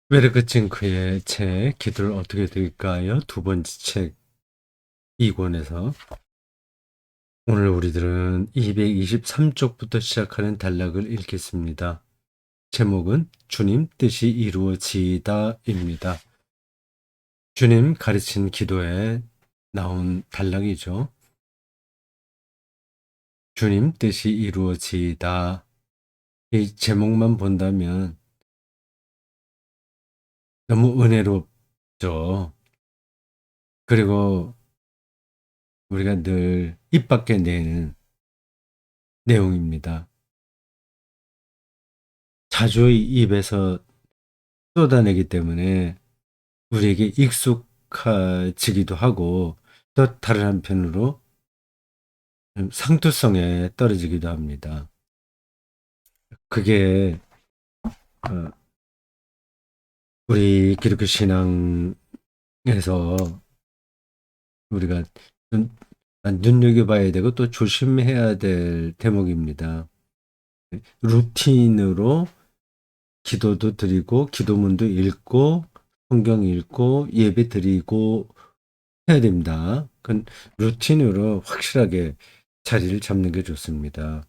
베르그칭크의 책 기도를 어떻게 드릴까요? 두 번째 책 2권에서 오늘 우리들은 223쪽부터 시작하는 단락을 읽겠습니다. 제목은 주님 뜻이 이루어지다입니다. 주님 가르친 기도에 나온 단락이죠. 주님 뜻이 이루어지다. 이 제목만 본다면 너무 은혜롭죠. 그리고 우리가 늘 입 밖에 내는 내용입니다. 자주 입에서 쏟아내기 때문에 우리에게 익숙해지기도 하고 또 다른 한편으로 상투성에 떨어지기도 합니다. 그게 어, 우리 기독교 신앙에서 우리가 눈여겨봐야 되고 또 조심해야 될 대목입니다. 루틴으로 기도도 드리고 기도문도 읽고 성경 읽고 예배 드리고 해야 됩니다. 그건 루틴으로 확실하게 자리를 잡는 게 좋습니다.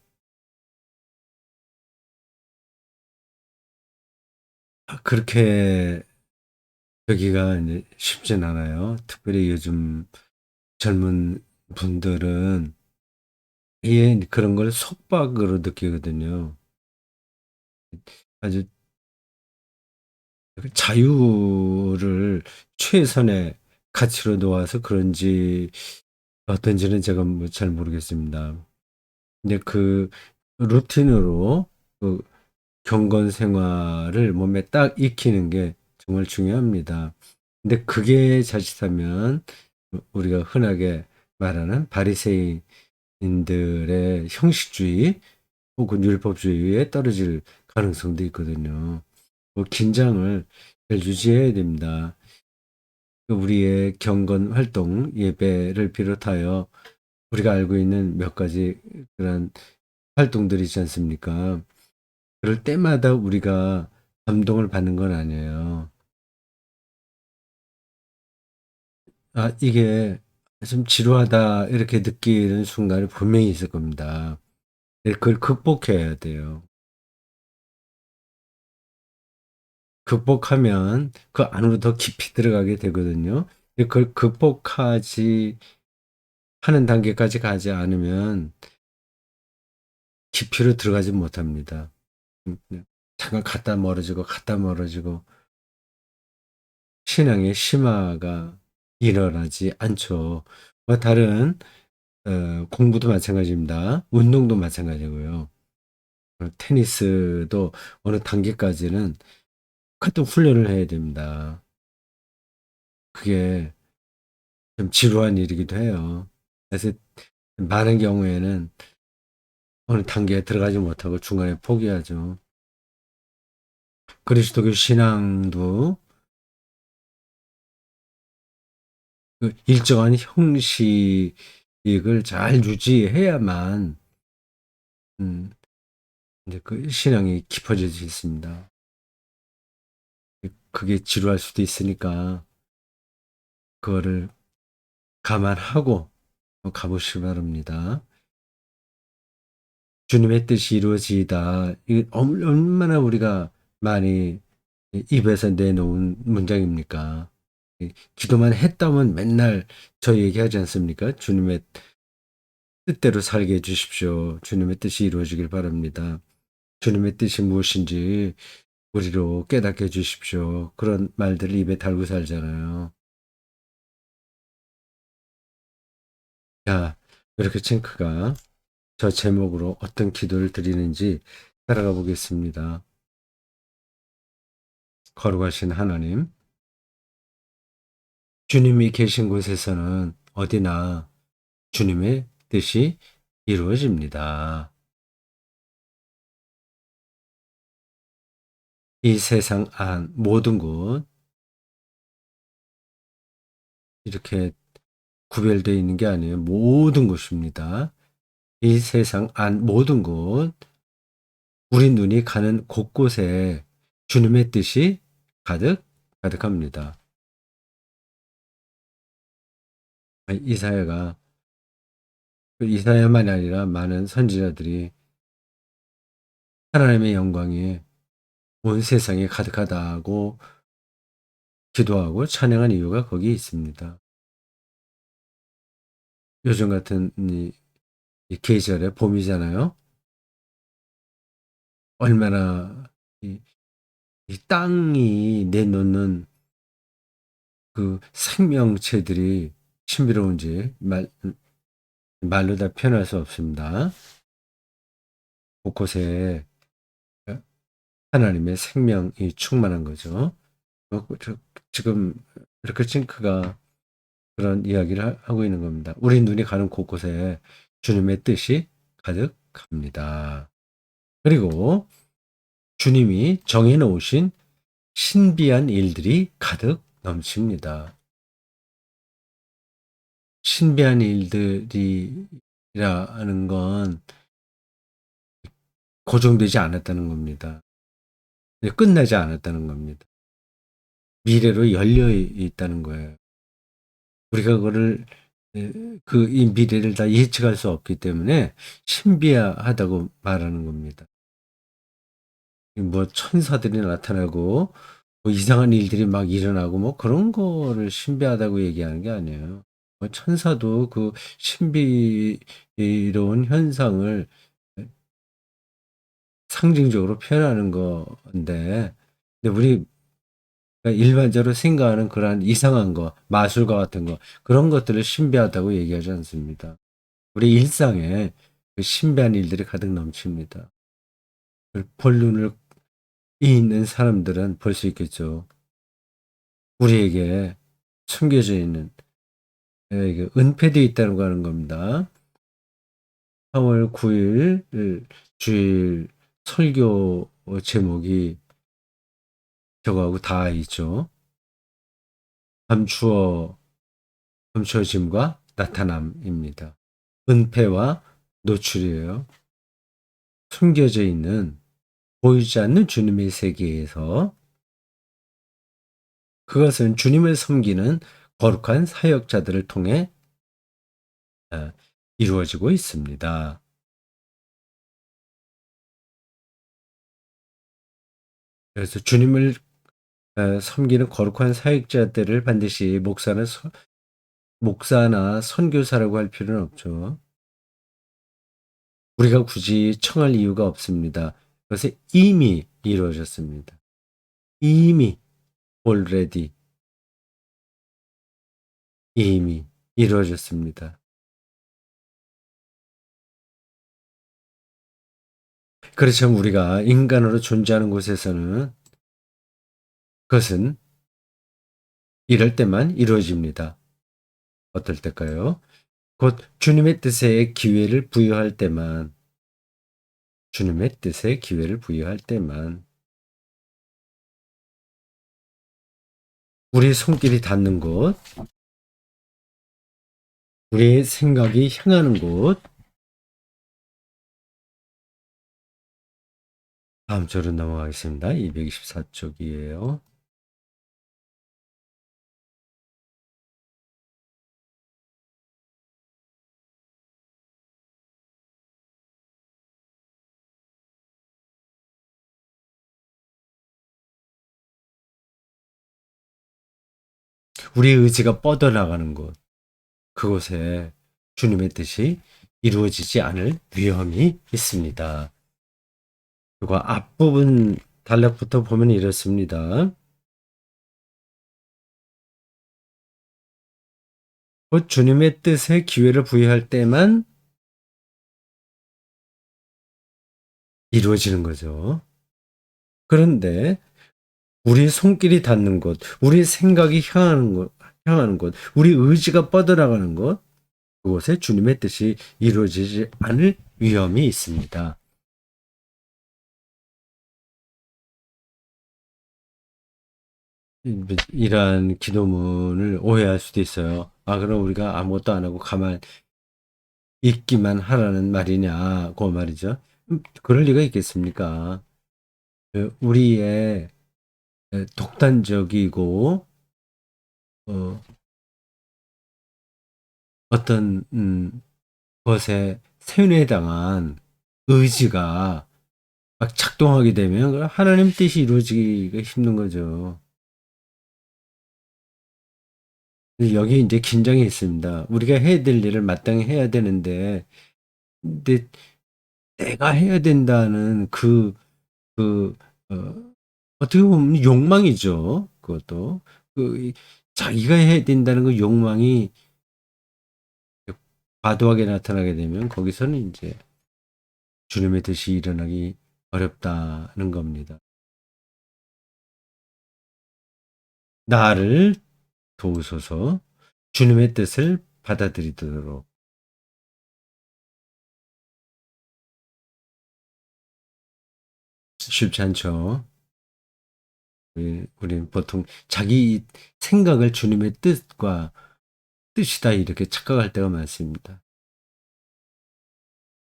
그렇게 되기가 이제 쉽진 않아요. 특별히 요즘 젊은 분들은 그런 걸 속박으로 느끼거든요. 아주 자유를 최선의 가치로 놓아서 그런지 어떤지는 제가 뭐 잘 모르겠습니다. 근데 그 루틴으로 그 경건 생활을 몸에 딱 익히는 게 정말 중요합니다. 근데 그게 자칫하면 우리가 흔하게 말하는 바리새인들의 형식주의 혹은 율법주의에 떨어질 가능성도 있거든요. 뭐 긴장을 잘 유지해야 됩니다. 우리의 경건 활동, 예배를 비롯하여 우리가 알고 있는 몇 가지 그런 활동들이 있지 않습니까? 그럴 때마다 우리가 감동을 받는 건 아니에요. 아, 이게 좀 지루하다, 이렇게 느끼는 순간이 분명히 있을 겁니다. 그걸 극복해야 돼요. 극복하면 그 안으로 더 깊이 들어가게 되거든요. 그걸 극복하지 하는 단계까지 가지 않으면 깊이로 들어가지 못합니다. 그냥 잠깐 갔다 멀어지고 갔다 멀어지고 신앙의 심화가 일어나지 않죠. 뭐 다른 공부도 마찬가지입니다. 운동도 마찬가지고요. 테니스도 어느 단계까지는 같은 훈련을 해야 됩니다. 그게 좀 지루한 일이기도 해요. 그래서 많은 경우에는 어느 단계에 들어가지 못하고 중간에 포기하죠. 그리스도교 신앙도 그 일정한 형식을 잘 유지해야만 음, 이제 그 신앙이 깊어질 수 있습니다. 그게 지루할 수도 있으니까 그거를 감안하고 가보시기 바랍니다. 주님의 뜻이 이루어지이다. 이게 얼마나 우리가 많이 입에서 내놓은 문장입니까? 기도만 했다면 맨날 저 얘기하지 않습니까? 주님의 뜻대로 살게 해주십시오. 주님의 뜻이 이루어지길 바랍니다. 주님의 뜻이 무엇인지 우리로 깨닫게 해주십시오. 그런 말들을 입에 달고 살잖아요. 자, 이렇게 칭크가 저 제목으로 어떤 기도를 드리는지 따라가 보겠습니다. 거룩하신 하나님, 주님이 계신 곳에서는 어디나 주님의 뜻이 이루어집니다. 이 세상 안 모든 곳 이렇게 구별되어 있는 게 아니에요. 모든 곳입니다. 이 세상 안 모든 곳 우리 눈이 가는 곳곳에 주님의 뜻이 가득합니다. 이사야가 이사야만이 아니라 많은 선지자들이 하나님의 영광이 온 세상에 가득하다고 기도하고 찬양한 이유가 거기에 있습니다. 요즘 같은 이 계절에 봄이잖아요. 얼마나 이, 이 땅이 내놓는 그 생명체들이 신비로운지 말로 다 표현할 수 없습니다. 곳곳에 하나님의 생명이 충만한 거죠. 지금 르크칭크가 그런 이야기를 하고 있는 겁니다. 우리 눈이 가는 곳곳에 주님의 뜻이 가득합니다. 그리고 주님이 정해놓으신 신비한 일들이 가득 넘칩니다. 신비한 일들이라는 건 고정되지 않았다는 겁니다. 끝나지 않았다는 겁니다. 미래로 열려 있다는 거예요. 우리가 그거를 이 미래를 다 예측할 수 없기 때문에 신비하다고 말하는 겁니다. 뭐 천사들이 나타나고 뭐 이상한 일들이 막 일어나고 뭐 그런 거를 신비하다고 얘기하는 게 아니에요. 뭐 천사도 그 신비로운 현상을 상징적으로 표현하는 건데, 근데 우리 일반적으로 생각하는 그러한 이상한 거, 마술과 같은 거, 그런 것들을 신비하다고 얘기하지 않습니다. 우리 일상에 그 신비한 일들이 가득 넘칩니다. 볼 눈을 있는 사람들은 볼 수 있겠죠. 우리에게 숨겨져 있는 이게 은폐되어 있다고 하는 겁니다. 3월 9일 주일 설교 제목이 저거하고 다 있죠. 감추어 감추어짐과 나타남입니다. 은폐와 노출이에요. 숨겨져 있는 보이지 않는 주님의 세계에서 그것은 주님을 섬기는 거룩한 사역자들을 통해 이루어지고 있습니다. 그래서 주님을 섬기는 거룩한 사역자들을 반드시 목사나 선교사라고 할 필요는 없죠. 우리가 굳이 청할 이유가 없습니다. 그것이 이미 이루어졌습니다. 이미 already 이미 이루어졌습니다. 그렇지만 우리가 인간으로 존재하는 곳에서는 그것은 이럴 때만 이루어집니다. 어떨 때일까요? 곧 주님의 뜻에 기회를 부여할 때만, 주님의 뜻에 기회를 부여할 때만, 우리 손길이 닿는 곳, 우리의 생각이 향하는 곳, 다음 절로 넘어가겠습니다. 224쪽이에요. 우리의 의지가 뻗어나가는 곳, 그곳에 주님의 뜻이 이루어지지 않을 위험이 있습니다. 그리고 앞부분 단락부터 보면 이렇습니다. 곧 주님의 뜻에 기회를 부여할 때만 이루어지는 거죠. 그런데 우리 손길이 닿는 곳, 우리 생각이 향하는 곳, 우리 의지가 뻗어나가는 곳, 그곳에 주님의 뜻이 이루어지지 않을 위험이 있습니다. 이러한 기도문을 오해할 수도 있어요. 아, 그럼 우리가 아무것도 안 하고 가만 있기만 하라는 말이냐, 그 말이죠. 그럴 리가 있겠습니까? 우리의 독단적이고 어, 어떤 것에 세뇌당한 의지가 막 작동하게 되면 하나님 뜻이 이루어지기가 힘든 거죠. 여기 이제 긴장이 있습니다. 우리가 해야 될 일을 마땅히 해야 되는데, 근데 내가 해야 된다는 그, 어떻게 보면 욕망이죠. 그것도. 자기가 해야 된다는 그 욕망이 과도하게 나타나게 되면 거기서는 이제 주님의 뜻이 일어나기 어렵다는 겁니다. 나를 도우소서 주님의 뜻을 받아들이도록. 쉽지 않죠. 우리는 보통 자기 생각을 주님의 뜻이다 이렇게 착각할 때가 많습니다.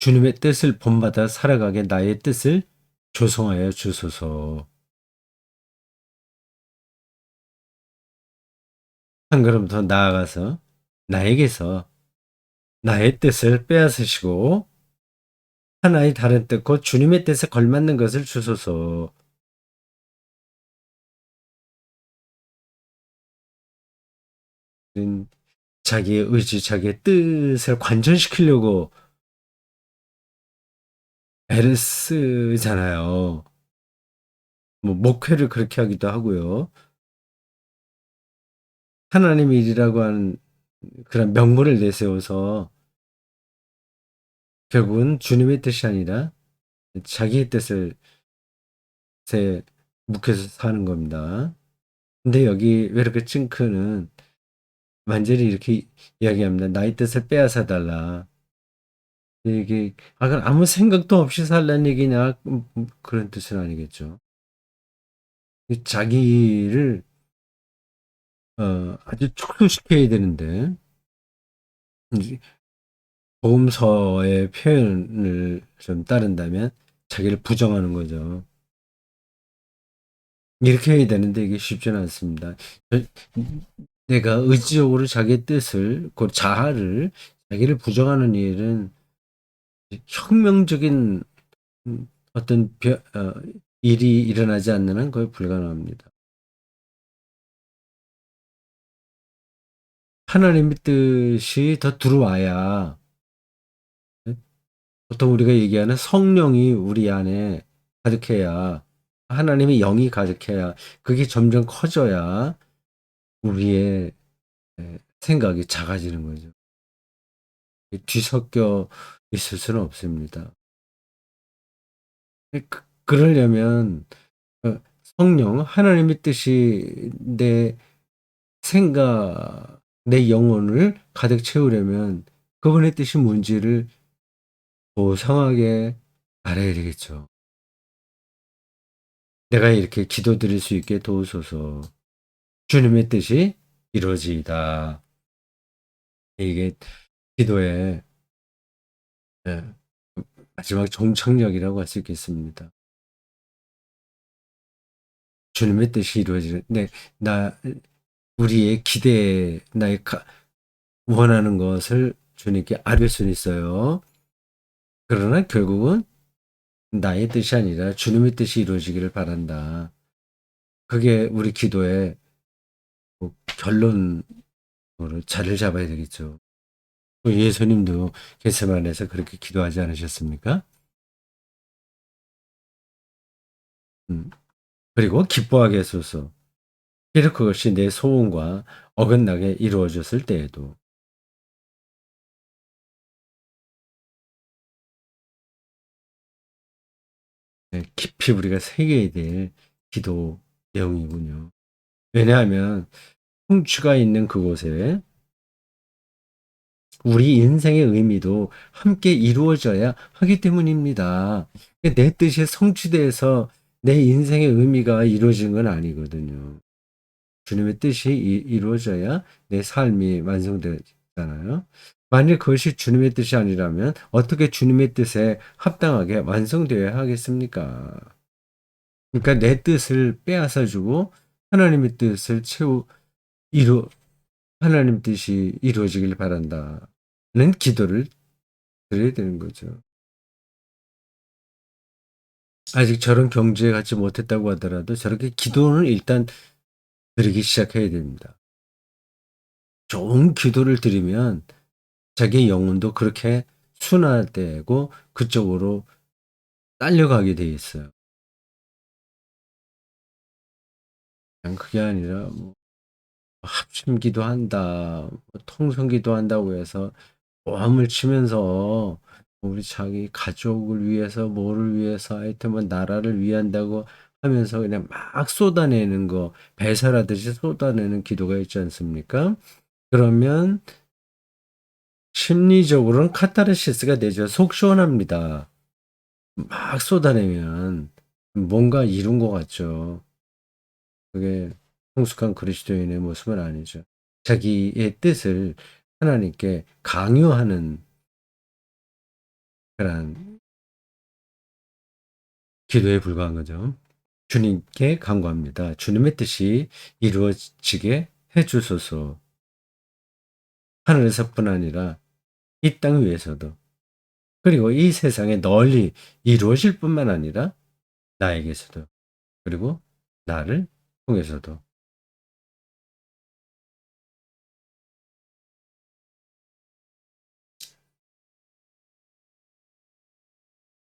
주님의 뜻을 본받아 살아가게 나의 뜻을 조성하여 주소서. 한 걸음 더 나아가서 나에게서 나의 뜻을 빼앗으시고 하나의 다른 뜻, 곧 주님의 뜻에 걸맞는 것을 주소서. 자기의 의지, 자기의 뜻을 관전시키려고 애를 쓰잖아요. 뭐 목회를 그렇게 하기도 하고요. 하나님의 일이라고 하는 그런 명분을 내세워서 결국은 주님의 뜻이 아니라 자기의 뜻을 묵혀서 사는 겁니다. 근데 여기 왜 이렇게 찡크는 완전히 이렇게 이야기합니다. 나의 뜻을 빼앗아 달라. 이게 그럼 아무 생각도 없이 살라는 얘기냐? 그런 뜻은 아니겠죠. 자기를 아주 촉소시켜야 되는데 이제 복음서의 표현을 좀 따른다면 자기를 부정하는 거죠. 이렇게 해야 되는데 이게 쉽지는 않습니다. 내가 의지적으로 자기의 뜻을, 그 자아를, 자기를 부정하는 일은 혁명적인 어떤 일이 일어나지 않는 한 거의 불가능합니다. 하나님의 뜻이 더 들어와야 보통 우리가 얘기하는 성령이 우리 안에 가득해야 하나님의 영이 가득해야 그게 점점 커져야 우리의 생각이 작아지는 거죠. 뒤섞여 있을 수는 없습니다. 그러려면 성령, 하나님의 뜻이 내 생각, 내 영혼을 가득 채우려면 그분의 뜻이 뭔지를 고상하게 알아야 되겠죠. 내가 이렇게 기도드릴 수 있게 도우소서. 주님의 뜻이 이루어지이다. 이게 기도의 예, 마지막 종착역이라고 할 수 있겠습니다. 주님의 뜻이 이루어지는. 네, 우리의 기대, 원하는 것을 주님께 아뢰 수는 있어요. 그러나 결국은 나의 뜻이 아니라 주님의 뜻이 이루어지기를 바란다. 그게 우리 기도의 결론으로 자리를 잡아야 되겠죠. 예수님도 겟세마네에서 그렇게 기도하지 않으셨습니까? 음, 그리고 기뻐하게 하소서. 비록 그것이 내 소원과 어긋나게 이루어졌을 때에도 깊이 우리가 새겨야 될 기도 내용이군요. 왜냐하면 성취가 있는 그곳에 우리 인생의 의미도 함께 이루어져야 하기 때문입니다. 내 뜻이 성취돼서 내 인생의 의미가 이루어진 건 아니거든요. 주님의 뜻이 이루어져야 내 삶이 완성되잖아요. 만일 그것이 주님의 뜻이 아니라면 어떻게 주님의 뜻에 합당하게 완성되어야 하겠습니까? 그러니까 내 뜻을 빼앗아 주고 하나님의 뜻을 이루 하나님 뜻이 이루어지길 바란다는 기도를 드려야 되는 거죠. 아직 저런 경지에 갖지 못했다고 하더라도 저렇게 기도는 일단 드리기 시작해야 됩니다. 좋은 기도를 드리면 자기의 영혼도 그렇게 순화되고 그쪽으로 딸려가게 돼 있어요. 그냥 그게 아니라 뭐 합심기도 한다, 뭐 통성기도 한다고 해서 모함을 치면서 우리 자기 가족을 위해서 뭐를 위해서 하여튼 뭐 나라를 위한다고 하면서 그냥 막 쏟아내는 거, 배설하듯이 쏟아내는 기도가 있지 않습니까? 그러면 심리적으로는 카타르시스가 되죠. 속 시원합니다. 막 쏟아내면 뭔가 이룬 것 같죠. 그게 성숙한 그리스도인의 모습은 아니죠. 자기의 뜻을 하나님께 강요하는 그런 기도에 불과한 거죠. 주님께 간구합니다. 주님의 뜻이 이루어지게 해 주소서. 하늘에서뿐 아니라 이 땅 위에서도 그리고 이 세상에 널리 이루어질 뿐만 아니라 나에게서도 그리고 나를 통해서도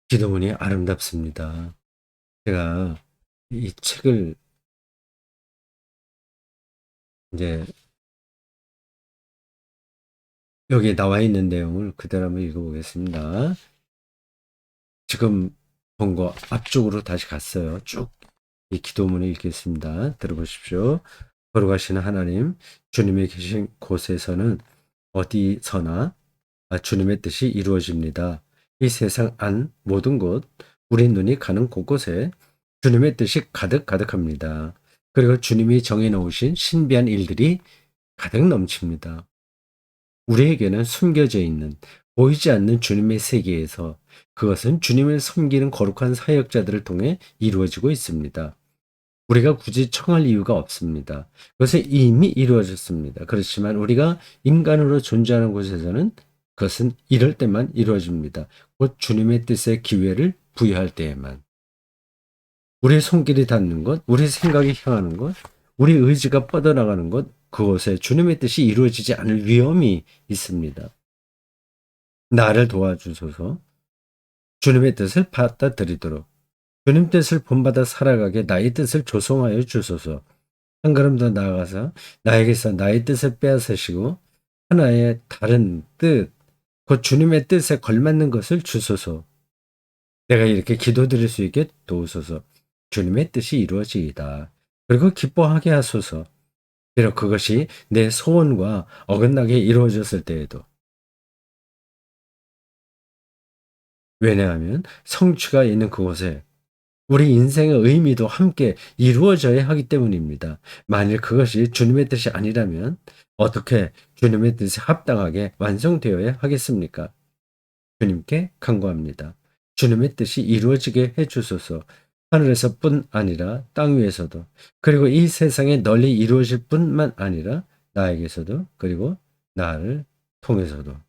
기도문이 아름답습니다. 제가 이 책을 이제 여기에 나와 있는 내용을 그대로 한번 읽어보겠습니다. 지금 본 거 앞쪽으로 다시 갔어요. 쭉 이 기도문을 읽겠습니다. 들어보십시오. 걸어가시는 하나님, 주님이 계신 곳에서는 어디서나 주님의 뜻이 이루어집니다. 이 세상 안 모든 곳, 우리 눈이 가는 곳곳에 주님의 뜻이 가득합니다. 그리고 주님이 정해놓으신 신비한 일들이 가득 넘칩니다. 우리에게는 숨겨져 있는 보이지 않는 주님의 세계에서 그것은 주님을 섬기는 거룩한 사역자들을 통해 이루어지고 있습니다. 우리가 굳이 청할 이유가 없습니다. 그것은 이미 이루어졌습니다. 그렇지만 우리가 인간으로 존재하는 곳에서는 그것은 이럴 때만 이루어집니다. 곧 주님의 뜻의 기회를 부여할 때에만. 우리의 손길이 닿는 것, 우리 생각이 향하는 것, 우리 의지가 뻗어나가는 것, 그곳에 주님의 뜻이 이루어지지 않을 위험이 있습니다. 나를 도와주소서. 주님의 뜻을 받아들이도록 주님 뜻을 본받아 살아가게 나의 뜻을 조성하여 주소서. 한 걸음 더 나아가서 나에게서 나의 뜻을 빼앗으시고 하나의 다른 뜻, 곧 주님의 뜻에 걸맞는 것을 주소서. 내가 이렇게 기도드릴 수 있게 도우소서. 주님의 뜻이 이루어지이다. 그리고 기뻐하게 하소서. 비록 그것이 내 소원과 어긋나게 이루어졌을 때에도. 왜냐하면 성취가 있는 그곳에 우리 인생의 의미도 함께 이루어져야 하기 때문입니다. 만일 그것이 주님의 뜻이 아니라면 어떻게 주님의 뜻에 합당하게 완성되어야 하겠습니까? 주님께 간구합니다. 주님의 뜻이 이루어지게 해주소서. 하늘에서뿐 아니라 땅 위에서도 그리고 이 세상에 널리 이루어질 뿐만 아니라 나에게서도 그리고 나를 통해서도